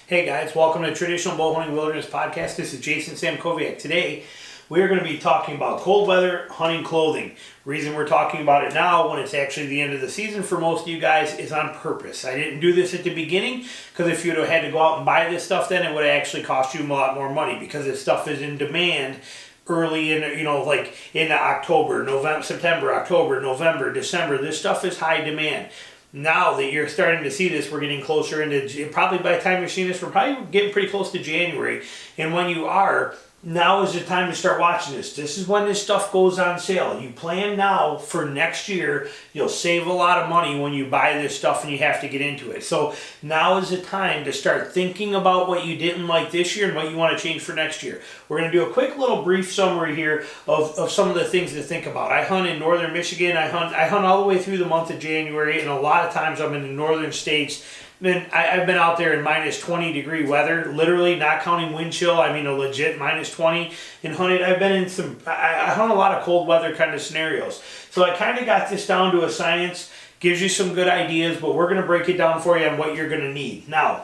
Hey guys, welcome to Traditional Bow Hunting Wilderness Podcast. This is Jason Samkoviak. Today, we're going to be talking about cold weather hunting clothing. Reason we're talking about it now, when it's actually the end of the season for most of you guys, is on purpose. I didn't do this at the beginning, because if you'd have had to go out and buy this stuff, then it would have actually cost you a lot more money, because this stuff is in demand early in, like in October, November, September, October, November, December. This stuff is high demand. Now that you're starting to see this, we're getting closer into, probably by the time you're seeing this, we're probably getting pretty close to January. And when you are, now is the time to start watching this. This is when this stuff goes on sale. You plan now for next year, you'll save a lot of money when you buy this stuff and you have to get into it. So now is the time to start thinking about what you didn't like this year and what you want to change for next year. We're going to do a quick little brief summary here of some of the things to think about. I hunt in northern Michigan. I hunt all the way through the month of January, and a lot of times I'm in the northern states. Then I've been out there in minus 20 degree weather, literally not counting wind chill. I mean a legit minus 20 and hunted. I've been in I hunt a lot of cold weather kind of scenarios. So I kind of got this down to a science, gives you some good ideas, but we're going to break it down for you on what you're going to need. Now,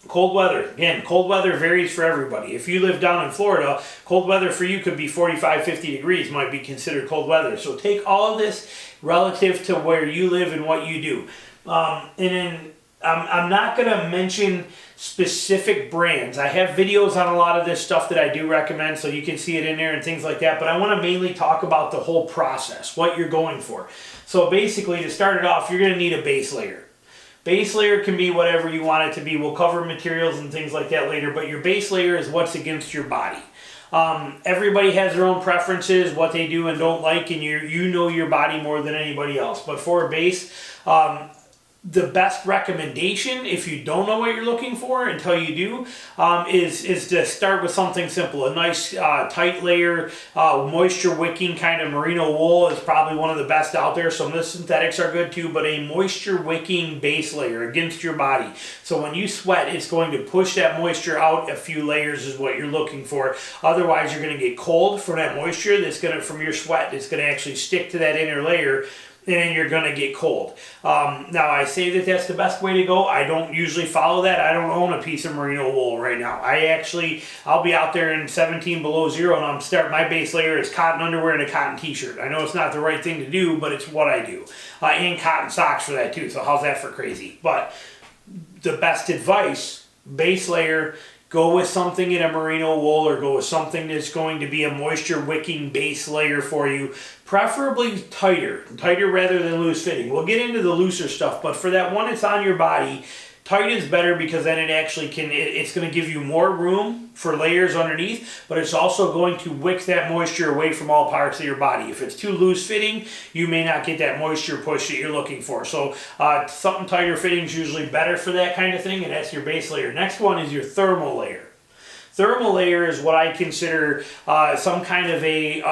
cold weather. Again, cold weather varies for everybody. If you live down in Florida, cold weather for you could be 45, 50 degrees, might be considered cold weather. So take all of this relative to where you live and what you do. I'm not going to mention specific brands. I have videos on a lot of this stuff that I do recommend, so you can see it in there and things like that, but I want to mainly talk about the whole process, what you're going for. So basically, to start it off, you're going to need a base layer. Base layer can be whatever you want it to be. We'll cover materials and things like that later, but your base layer is what's against your body. Everybody has their own preferences, what they do and don't like, and you know your body more than anybody else. But for a base, the best recommendation, if you don't know what you're looking for until you do, is to start with something simple. A nice tight layer, moisture wicking kind of merino wool is probably one of the best out there. Some of the synthetics are good too, but a moisture wicking base layer against your body. So when you sweat, it's going to push that moisture out a few layers is what you're looking for. Otherwise, you're going to get cold from that moisture from your sweat. It's going to actually stick to that inner layer, and then you're going to get cold. Now, I say that that's the best way to go. I don't usually follow that. I don't own a piece of merino wool right now. I'll be out there in 17 below zero, and my base layer is cotton underwear and a cotton t-shirt. I know it's not the right thing to do, but it's what I do. And cotton socks for that too, so how's that for crazy? But the best advice, base layer, go with something in a merino wool, or go with something that's going to be a moisture wicking base layer for you. Preferably tighter rather than loose fitting. We'll get into the looser stuff, but for that one that's on your body, tight is better, because then it actually it's going to give you more room for layers underneath, but it's also going to wick that moisture away from all parts of your body. If it's too loose fitting, you may not get that moisture push that you're looking for. So something tighter fitting is usually better for that kind of thing, and that's your base layer. Next one is your thermal layer. Thermal layer is what I consider some kind of a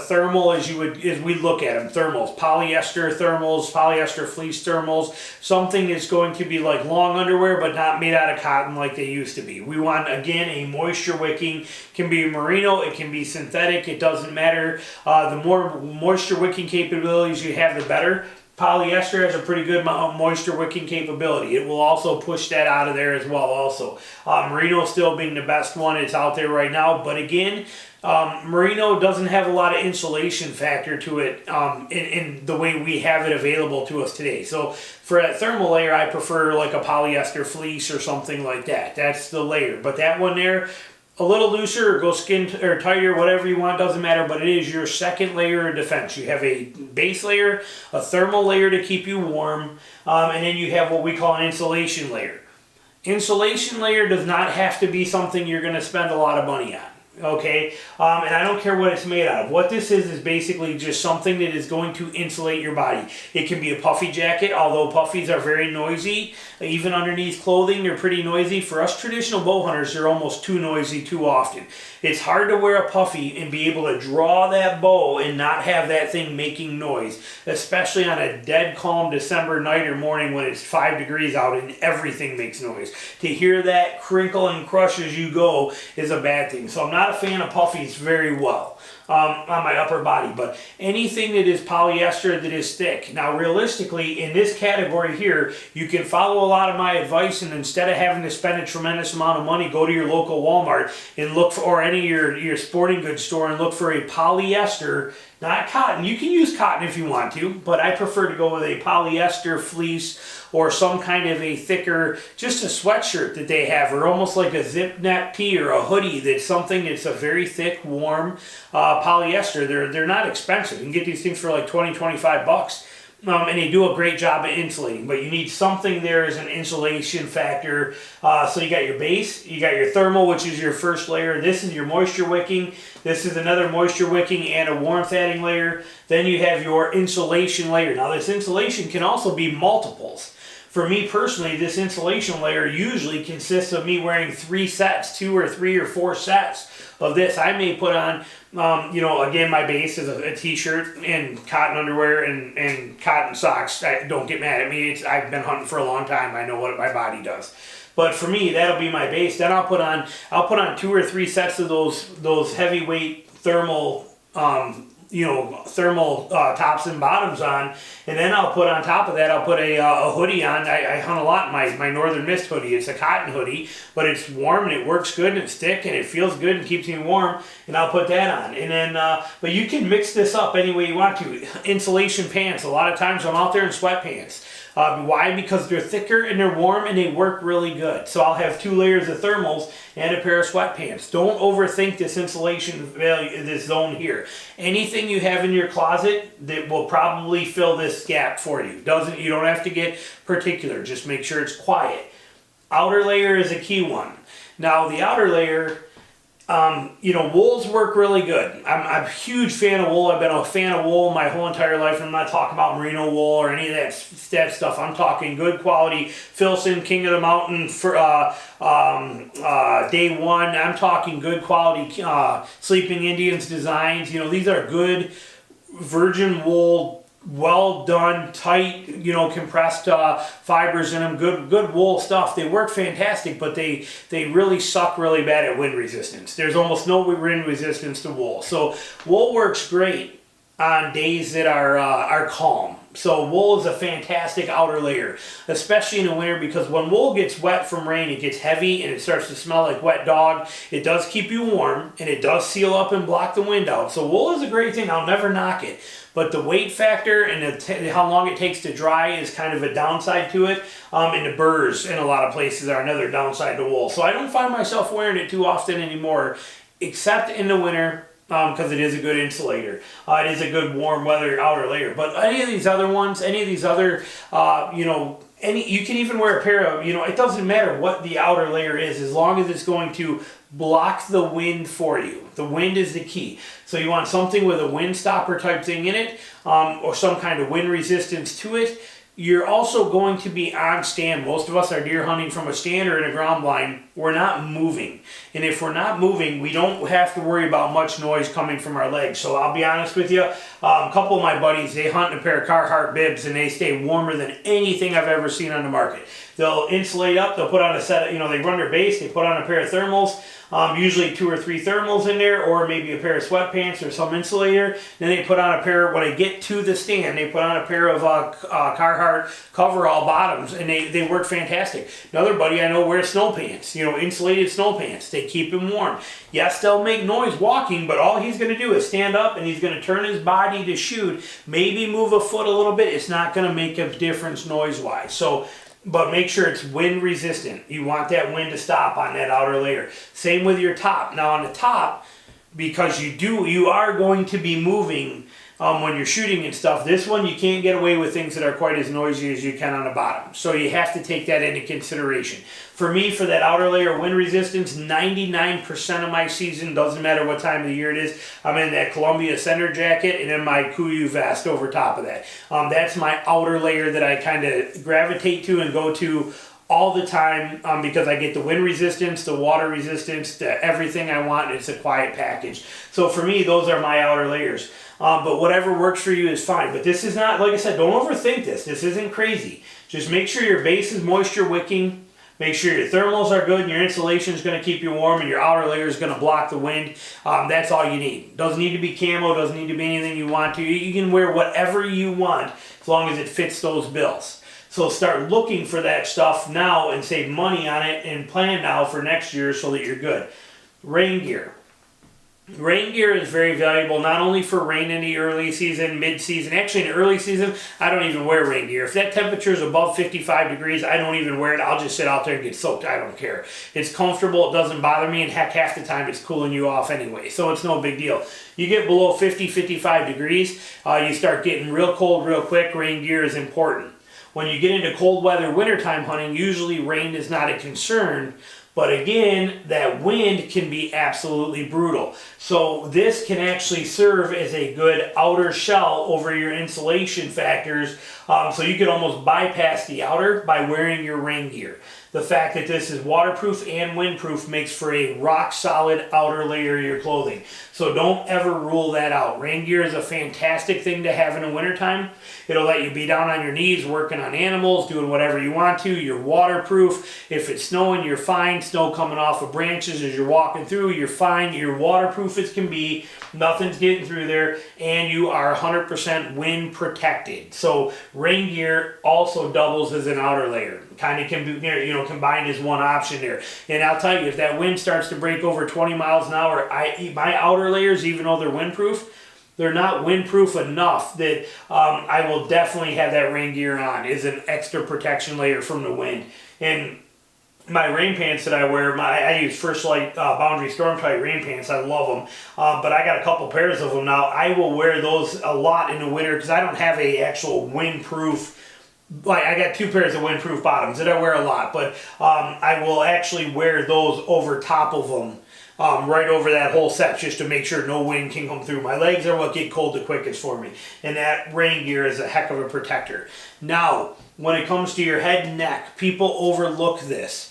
thermal as we look at them. Thermals, polyester fleece thermals, something that's going to be like long underwear but not made out of cotton like they used to be. We want, again, a moisture wicking. Can be merino, it can be synthetic, it doesn't matter. The more moisture wicking capabilities you have, the better. Polyester has a pretty good moisture wicking capability. It will also push that out of there as well also. Merino still being the best one. It's out there right now. But again, merino doesn't have a lot of insulation factor to it in the way we have it available to us today. So for that thermal layer, I prefer like a polyester fleece or something like that. That's the layer. But that one there, a little looser, or go skin or tighter, whatever you want, doesn't matter, but it is your second layer of defense. You have a base layer, a thermal layer to keep you warm, and then you have what we call an insulation layer. Insulation layer does not have to be something you're going to spend a lot of money on. Okay, and I don't care what it's made out of. What this is basically just something that is going to insulate your body. It can be a puffy jacket, although puffies are very noisy. Even underneath clothing, they're pretty noisy. For us traditional bow hunters, they're almost too noisy too often. It's hard to wear a puffy and be able to draw that bow and not have that thing making noise, especially on a dead calm December night or morning when it's 5 degrees out and everything makes noise. To hear that crinkle and crush as you go is a bad thing. So I'm not not a fan of puffies very well on my upper body, but anything that is polyester that is thick. Now, realistically, in this category here, you can follow a lot of my advice, and instead of having to spend a tremendous amount of money, go to your local Walmart and look for, or any of your sporting goods store, and look for a polyester, not cotton. You can use cotton if you want to, but I prefer to go with a polyester fleece or some kind of a thicker, just a sweatshirt that they have, or almost like a zip neck tee or a hoodie that's something that's a very thick, warm polyester. They're not expensive. You can get these things for like 20, 25 bucks. And they do a great job at insulating, but you need something there as an insulation factor. So you got your base, you got your thermal, which is your first layer. This is your moisture wicking. This is another moisture wicking and a warmth adding layer. Then you have your insulation layer. Now this insulation can also be multiples. For me personally, this insulation layer usually consists of me wearing 3 sets, 2 or 3 or 4 sets of this. I may put on, again, my base is a t-shirt and cotton underwear and cotton socks. Don't get mad at me. I've been hunting for a long time. I know what my body does. But for me, that'll be my base. Then I'll put on 2 or 3 sets of those heavyweight thermal tops and bottoms on, and then I'll put on top of that, I'll put a hoodie on. I hunt a lot in my Northern Mist hoodie. It's a cotton hoodie, but it's warm and it works good and it's thick and it feels good and keeps me warm, and I'll put that on. And then, but you can mix this up any way you want to. Insulation pants, a lot of times I'm out there in sweatpants. Why? Because they're thicker and they're warm and they work really good. So I'll have 2 layers of thermals and a pair of sweatpants. Don't overthink this insulation value, this zone here. Anything you have in your closet that will probably fill this gap for you. You don't have to get particular. Just make sure it's quiet. Outer layer is a key one. Now the outer layer, wools work really good. I'm a huge fan of wool. I've been a fan of wool my whole entire life. I'm not talking about Merino wool or any of that stuff. I'm talking good quality. Filson, King of the Mountain, for Day One. I'm talking good quality Sleeping Indians designs. These are good virgin wool, well done, tight, compressed fibers in them, good wool stuff. They work fantastic, but they really suck really bad at wind resistance. There's almost no wind resistance to wool. So wool works great on days that are calm. So wool is a fantastic outer layer, especially in the winter, because when wool gets wet from rain, it gets heavy and it starts to smell like wet dog. It does keep you warm and it does seal up and block the wind out. So wool is a great thing. I'll never knock it. But the weight factor and how long it takes to dry is kind of a downside to it. And the burrs in a lot of places are another downside to wool. So I don't find myself wearing it too often anymore, except in the winter, because it is a good insulator. It is a good warm weather outer layer. But any of these other ones, any of these other, you can even wear a pair of, it doesn't matter what the outer layer is, as long as it's going to block the wind for you. The wind is the key. So you want something with a wind stopper type thing in it, or some kind of wind resistance to it. You're also going to be on stand. Most of us are deer hunting from a stand or in a ground blind. We're not moving. And if we're not moving, we don't have to worry about much noise coming from our legs. So I'll be honest with you, a couple of my buddies, they hunt in a pair of Carhartt Bibs and they stay warmer than anything I've ever seen on the market. They'll insulate up, they'll put on a set of, they run their base, they put on a pair of thermals, usually 2 or 3 thermals in there, or maybe a pair of sweatpants or some insulator. Then they put on a pair, when they get to the stand, they put on a pair of Carhartt coverall bottoms, and they work fantastic. Another buddy I know wears snow pants, insulated snow pants. They keep him warm. Yes, they'll make noise walking, but all he's going to do is stand up and he's going to turn his body to shoot, maybe move a foot a little bit. It's not going to make a difference noise-wise. So, but make sure it's wind resistant. You want that wind to stop on that outer layer. Same with your top. Now on the top, because you are going to be moving when you're shooting and stuff, this one you can't get away with things that are quite as noisy as you can on the bottom. So you have to take that into consideration. For me, for that outer layer wind resistance, 99% of my season, doesn't matter what time of the year it is, I'm in that Columbia center jacket and then my Kuiu vest over top of that. That's my outer layer that I kind of gravitate to and go to all the time, because I get the wind resistance, the water resistance, everything I want. It's a quiet package. So for me, those are my outer layers. But whatever works for you is fine. But this is not, like I said, don't overthink this. This isn't crazy. Just make sure your base is moisture wicking. Make sure your thermals are good and your insulation is going to keep you warm and your outer layer is going to block the wind. That's all you need. Doesn't need to be camo, doesn't need to be anything you want to. You can wear whatever you want as long as it fits those bills. So start looking for that stuff now and save money on it and plan now for next year so that you're good. Rain gear. Rain gear is very valuable, not only for rain in the early season, mid-season. Actually, in the early season, I don't even wear rain gear. If that temperature is above 55 degrees, I don't even wear it. I'll just sit out there and get soaked. I don't care. It's comfortable. It doesn't bother me. And heck, half the time, it's cooling you off anyway. So it's no big deal. You get below 50, 55 degrees, you start getting real cold real quick. Rain gear is important. When you get into cold weather, wintertime hunting, usually rain is not a concern. But again, that wind can be absolutely brutal. So this can actually serve as a good outer shell over your insulation factors. So you can almost bypass the outer by wearing your rain gear. The fact that this is waterproof and windproof makes for a rock solid outer layer of your clothing. So don't ever rule that out. Rain gear is a fantastic thing to have in the wintertime. It'll let you be down on your knees working on animals, doing whatever you want to. You're waterproof. If it's snowing, you're fine. Snow coming off of branches as you're walking through, you're fine. You're waterproof as can be. Nothing's getting through there. And you are 100% wind protected. So rain gear also doubles as an outer layer. Kind of can be, you know, combined as one option there. And I'll tell you, if that wind starts to break over 20 miles an hour, my outer layers, even though they're windproof, they're not windproof enough that I will definitely have that rain gear on as an extra protection layer from the wind. And my rain pants that I wear, I use First Light Boundary Storm Tight rain pants. I love them. But I got a couple pairs of them now. I will wear those a lot in the winter because I don't have a actual windproof. Like, I got 2 pairs of windproof bottoms that I wear a lot, but I will actually wear those over top of them, right over that whole set, just to make sure no wind can come through. My legs are what get cold the quickest for me, and that rain gear is a heck of a protector. Now, when it comes to your head and neck, people overlook this.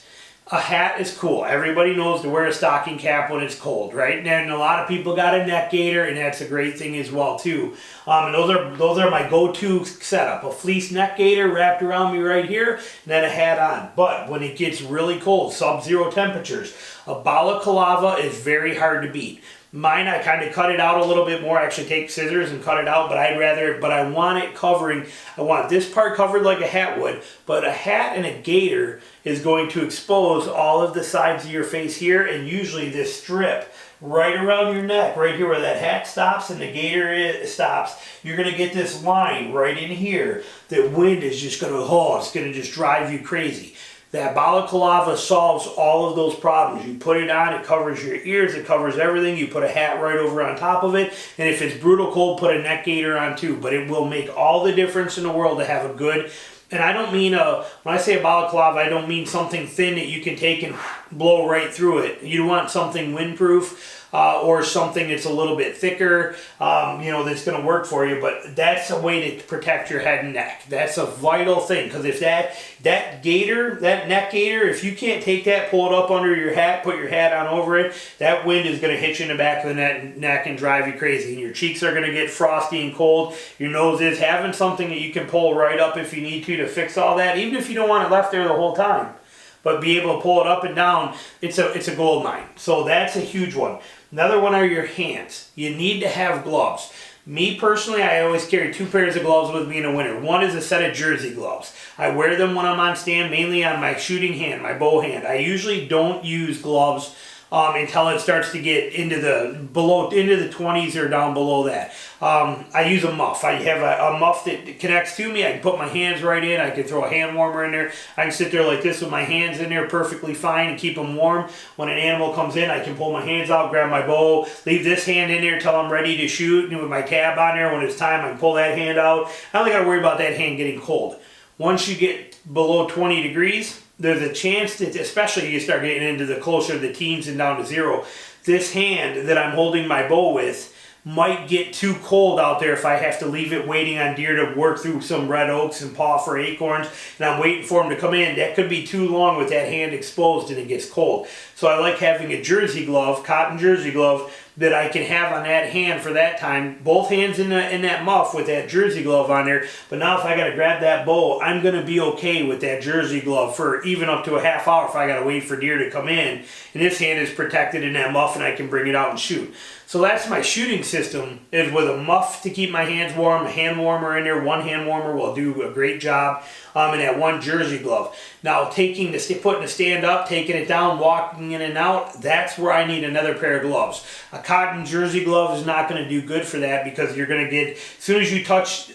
A hat is cool. Everybody knows to wear a stocking cap when it's cold, right? And a lot of people got a neck gaiter, and that's a great thing as well too. And those are my go-to setup: a fleece neck gaiter wrapped around me right here, and then a hat on. But when it gets really cold, sub-zero temperatures, a balaclava is very hard to beat. Mine, I kind of cut it out a little bit more. I actually take scissors and cut it out, but I want it covering. I want this part covered like a hat would, but a hat and a gaiter is going to expose all of the sides of your face here, and usually this strip right around your neck, right here where that hat stops and the gaiter stops, you're going to get this line right in here that wind is just going to, it's going to just drive you crazy. That balaclava solves all of those problems. You put it on, it covers your ears, it covers everything. You put a hat right over on top of it, and if it's brutal cold, put a neck gaiter on too. But it will make all the difference in the world to have a good, and I don't mean when I say a balaclava, I don't mean something thin that you can take and blow right through it. You want something windproof, or something that's a little bit thicker, that's going to work for you. But that's a way to protect your head and neck. That's a vital thing, because if that gaiter, that neck gaiter, if you can't take that, pull it up under your hat, put your hat on over it, that wind is going to hit you in the back of the neck and drive you crazy. And your cheeks are going to get frosty and cold. Your nose is having something that you can pull right up if you need to fix all that, even if you don't want it left there the whole time. But be able to pull it up and down, it's a gold mine. So that's a huge one. Another one are your hands. You need to have gloves. Me personally, I always carry 2 pairs of gloves with me in the winter. One is a set of jersey gloves. I wear them when I'm on stand, mainly on my shooting hand, my bow hand. I usually don't use gloves until it starts to get into the 20s or down below that. I use a muff. I have a muff that connects to me. I can put my hands right in. I can throw a hand warmer in there. I can sit there like this with my hands in there perfectly fine and keep them warm. When an animal comes in, I can pull my hands out, grab my bow, leave this hand in there until I'm ready to shoot. And with my tab on there, when it's time, I can pull that hand out. I don't got to worry about that hand getting cold. Once you get below 20 degrees, there's a chance that, especially you start getting into the closer to the teens and down to 0, this hand that I'm holding my bow with might get too cold out there if I have to leave it waiting on deer to work through some red oaks and paw for acorns, and I'm waiting for them to come in. That could be too long with that hand exposed and it gets cold. So I like having a jersey glove, cotton jersey glove, that I can have on that hand for that time. Both hands in that muff with that jersey glove on there. But now if I got to grab that bow, I'm going to be okay with that jersey glove for even up to a half hour if I got to wait for deer to come in. And this hand is protected in that muff and I can bring it out and shoot. So that's my shooting system, is with a muff to keep my hands warm, a hand warmer in there. One hand warmer will do a great job, and that one jersey glove. Now putting the stand up, taking it down, walking in and out, that's where I need another pair of gloves. A cotton jersey glove is not going to do good for that, because you're going to get, as soon as you touch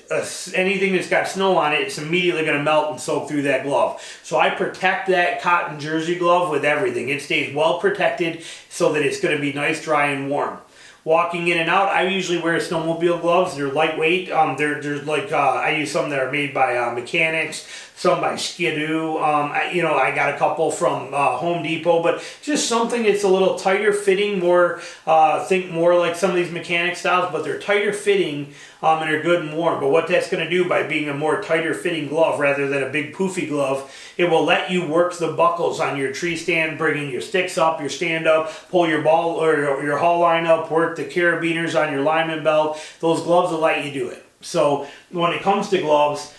anything that's got snow on it, it's immediately going to melt and soak through that glove. So I protect that cotton jersey glove with everything. It stays well protected so that it's going to be nice, dry, and warm. Walking in and out, I usually wear Snowmobile gloves. They're lightweight. They're like, I use some that are made by mechanics, some by Skidoo. I got a couple from Home Depot, but just something that's a little tighter fitting, think more like some of these mechanic styles, but they're tighter fitting and they're good and warm. But what that's going to do by being a more tighter fitting glove rather than a big poofy glove, it will let you work the buckles on your tree stand, bringing your sticks up, your stand up, pull your ball or your haul line up, work the carabiners on your lineman belt. Those gloves will let you do it. So when it comes to gloves,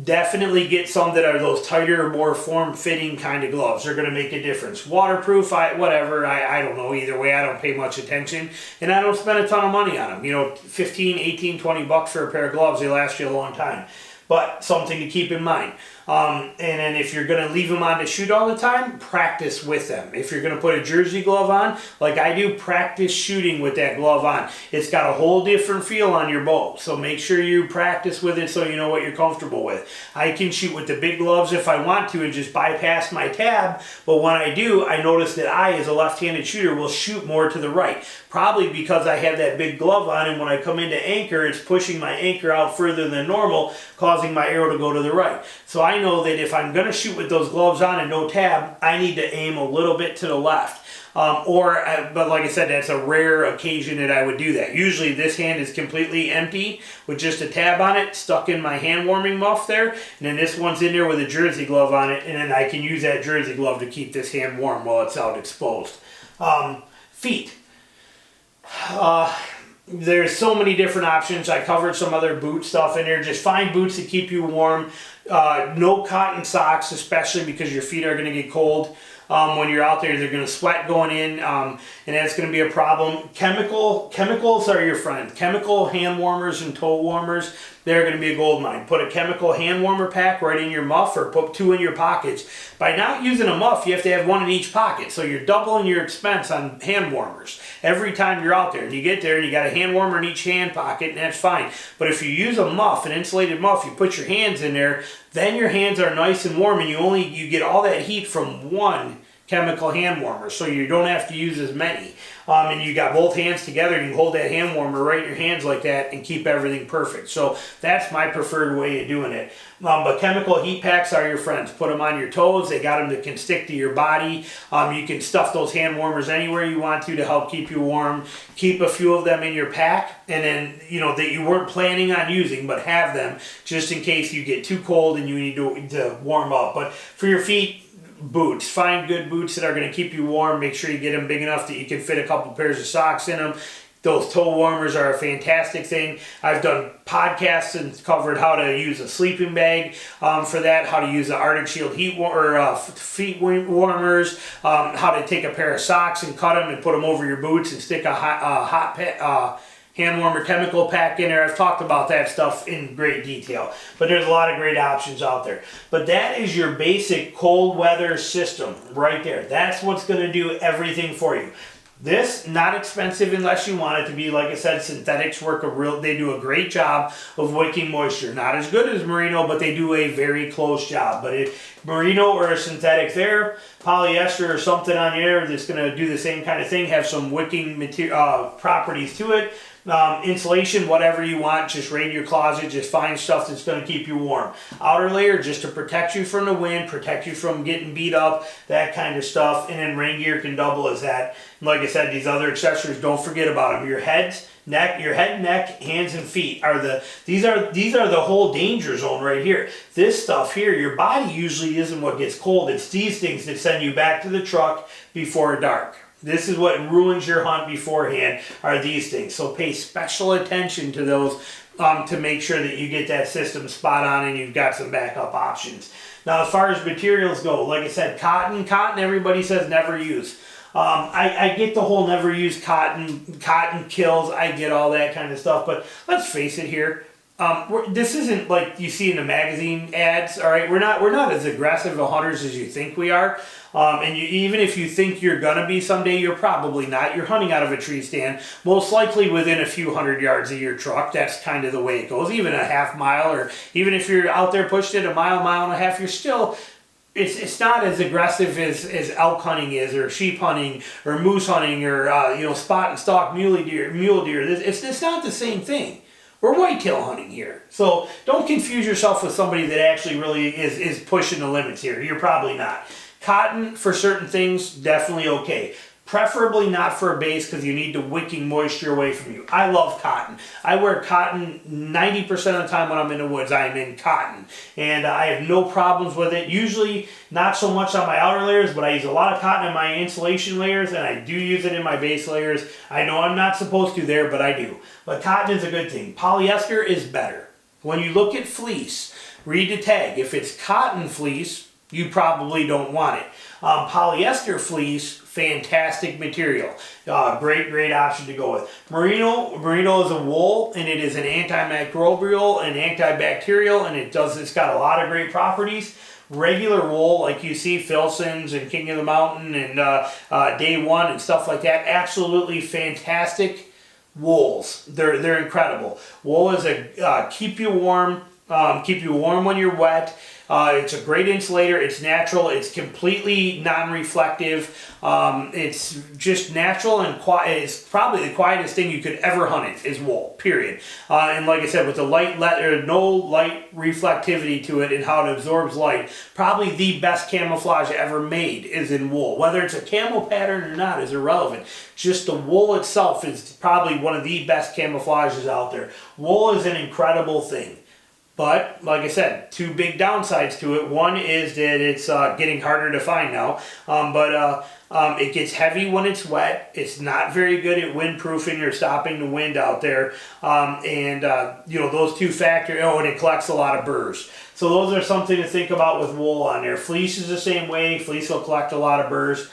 definitely get some that are those tighter, more form-fitting kind of gloves. They're going to make a difference. Waterproof, whatever, I don't know. Either way, I don't pay much attention. And I don't spend a ton of money on them. 15, 18, 20 bucks for a pair of gloves. They last you a long time. But something to keep in mind. And then if you're going to leave them on to shoot all the time, practice with them. If you're going to put a jersey glove on, like I do, practice shooting with that glove on. It's got a whole different feel on your bow. So make sure you practice with it so you know what you're comfortable with. I can shoot with the big gloves if I want to and just bypass my tab. But when I do, I notice that I, as a left-handed shooter, will shoot more to the right. Probably because I have that big glove on, and when I come into anchor, it's pushing my anchor out further than normal, causing my arrow to go to the right. So I know that if I'm going to shoot with those gloves on and no tab, I need to aim a little bit to the left. But like I said, that's a rare occasion that I would do that. Usually this hand is completely empty with just a tab on it, stuck in my hand warming muff there, and then this one's in there with a jersey glove on it, and then I can use that jersey glove to keep this hand warm while it's out exposed. Feet. There's so many different options. I covered some other boot stuff in there. Just find boots that keep you warm. No cotton socks, especially because your feet are going to get cold. When you're out there, they're going to sweat going in, and that's going to be a problem. Chemicals are your friend. Chemical hand warmers and toe warmers, they're going to be a gold mine. Put a chemical hand warmer pack right in your muff, or put 2 in your pockets. By not using a muff, you have to have 1 in each pocket, so you're doubling your expense on hand warmers every time you're out there. And you get there and you got a hand warmer in each hand pocket, and that's fine. But if you use a muff, an insulated muff, you put your hands in there, then your hands are nice and warm, and you get all that heat from 1 chemical hand warmer, so you don't have to use as many. And you got both hands together, and you hold that hand warmer right in your hands like that and keep everything perfect. So that's my preferred way of doing it. But chemical heat packs are your friends. Put them on your toes. They got them that can stick to your body. You can stuff those hand warmers anywhere you want to help keep you warm. Keep a few of them in your pack, and then that you weren't planning on using, but have them just in case you get too cold and you need to warm up. But for your feet, boots. Find good boots that are going to keep you warm. Make sure you get them big enough that you can fit a couple pairs of socks in them. Those toe warmers are a fantastic thing. I've done podcasts and covered how to use a sleeping bag for that, how to use the Arctic Shield feet warmers, how to take a pair of socks and cut them and put them over your boots and stick a hot hand warmer chemical pack in there. I've talked about that stuff in great detail, but there's a lot of great options out there. But that is your basic cold weather system right there. That's what's going to do everything for you. This, not expensive unless you want it to be. Like I said, synthetics they do a great job of wicking moisture. Not as good as Merino, but they do a very close job. But if Merino or a synthetic there, polyester or something on there that's going to do the same kind of thing, have some wicking properties to it. Insulation, whatever you want, just raid your closet, just find stuff that's going to keep you warm. Outer layer, just to protect you from the wind, protect you from getting beat up, that kind of stuff. And then rain gear can double as that. And like I said, these other accessories, don't forget about them. Your head, neck, hands, and feet these are the whole danger zone right here. This stuff here, your body usually isn't what gets cold. It's these things that send you back to the truck before dark. This is what ruins your hunt beforehand, are these things. So pay special attention to those to make sure that you get that system spot on and you've got some backup options. Now, as far as materials go, like I said, cotton everybody says never use. I get the whole never use cotton kills, I get all that kind of stuff, but let's face it here. This isn't like you see in the magazine ads, all right? We're not as aggressive hunters as you think we are. And even if you think you're gonna be someday, you're probably not. You're hunting out of a tree stand, most likely within a few hundred yards of your truck. That's kind of the way it goes. Even a half mile, or even if you're out there pushing it a mile and a half, you're still. It's not as aggressive as elk hunting is, or sheep hunting, or moose hunting, or spot and stalk mule deer. It's not the same thing. We're whitetail hunting here. So don't confuse yourself with somebody that actually really is pushing the limits here. You're probably not. Cotton for certain things, definitely okay. Preferably not for a base because you need the wicking moisture away from you. I love cotton. I wear cotton 90% of the time when I'm in the woods. I am in cotton. And I have no problems with it. Usually not so much on my outer layers, but I use a lot of cotton in my insulation layers, and I do use it in my base layers. I know I'm not supposed to there, but I do. But cotton is a good thing. Polyester is better. When you look at fleece, read the tag. If it's cotton fleece, you probably don't want it. Polyester fleece, fantastic material. Great option to go with. Merino is a wool, and it is an antimicrobial and antibacterial, and it's got a lot of great properties. Regular wool, like you see Filson's and King of the Mountain and Day One and stuff like that, absolutely fantastic wools. They're incredible. Wool is keep you warm when you're wet. It's a great insulator. It's natural. It's completely non-reflective. It's just natural and quiet. It's probably the quietest thing you could ever hunt is wool, period. And like I said, with the no light reflectivity to it and how it absorbs light, probably the best camouflage ever made is in wool. Whether it's a camo pattern or not is irrelevant. Just the wool itself is probably one of the best camouflages out there. Wool is an incredible thing. But, like I said, two big downsides to it. One is that it's getting harder to find now. It gets heavy when it's wet. It's not very good at windproofing or stopping the wind out there. Those two factors, and it collects a lot of burrs. So those are something to think about with wool on there. Fleece is the same way. Fleece will collect a lot of burrs.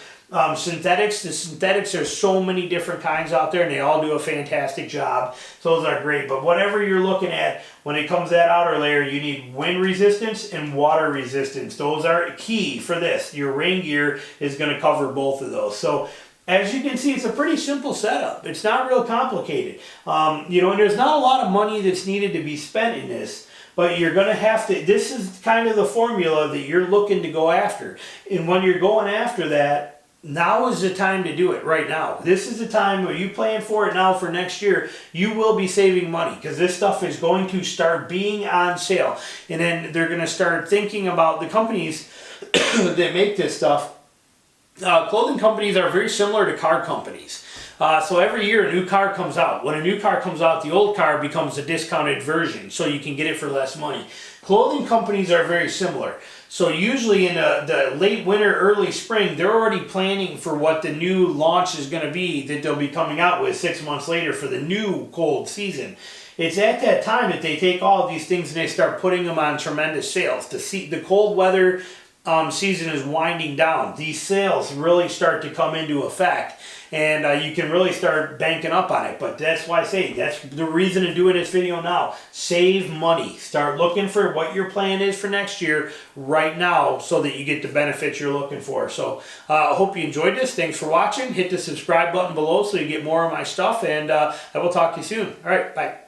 Synthetics, there's so many different kinds out there, and they all do a fantastic job. So those are great. But whatever you're looking at, when it comes to that outer layer, you need wind resistance and water resistance. Those are key for this. Your rain gear is going to cover both of those. So as you can see, it's a pretty simple setup. It's not real complicated. And there's not a lot of money that's needed to be spent in this. But you're going to have to, this is kind of the formula that you're looking to go after. And when you're going after that, now is the time to do it right now. This is the time where you plan for it now for next year. You will be saving money because this stuff is going to start being on sale. And then they're going to start thinking about the companies that make this stuff. Clothing companies are very similar to car companies. So every year a new car comes out. When a new car comes out, the old car becomes a discounted version so you can get it for less money. Clothing companies are very similar. So usually in the late winter, early spring, they're already planning for what the new launch is going to be that they'll be coming out with 6 months later for the new cold season. It's at that time that they take all of these things and they start putting them on tremendous sales. The cold weather season is winding down. These sales really start to come into effect. And you can really start banking up on it. But that's why I say, that's the reason to doing this video now. Save money. Start looking for what your plan is for next year right now so that you get the benefits you're looking for. So I hope you enjoyed this. Thanks for watching. Hit the subscribe button below so you get more of my stuff. And I will talk to you soon. All right, bye.